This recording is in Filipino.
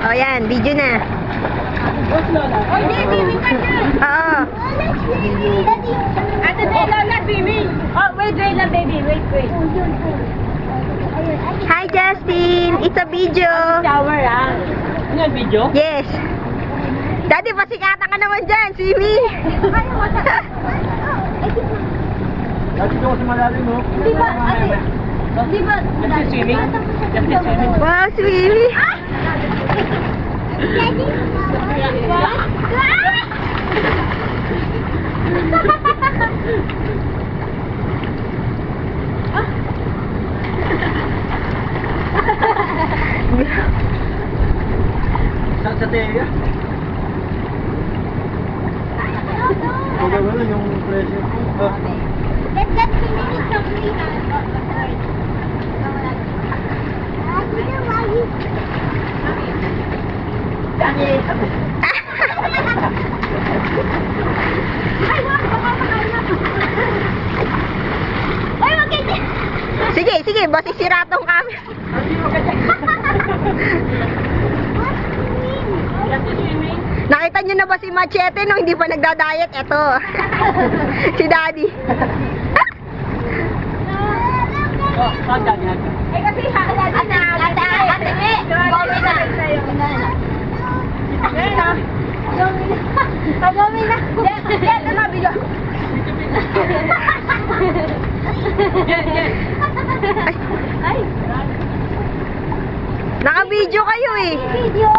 O yan, video na. Oh, hindi, swimming ka dyan. Oo. Ate Lola, swimming. Oh, wait lang, baby. Wait. Hi, Justin. It's a video. Shower, ah. Ano yung video? Yes. Daddy, pasikatan ka naman dyan, swimming. Dati ko sa malalim, no? Di ba, ate? Di ba? Just swimming? Just swimming? Wow, swimming. Saan sa Teya? Huwag mo lang yung pressure. Oh. Let's get swimming something. Sige, boss, isira tong camera. Nakita nyo na ba si Machete nung hindi pa nagda-diet? Eto. Si Daddy. Oh, saan dyan? Eh kasi ate, Gomi na. Yan na mabilo. Naka-video kayo eh. Video.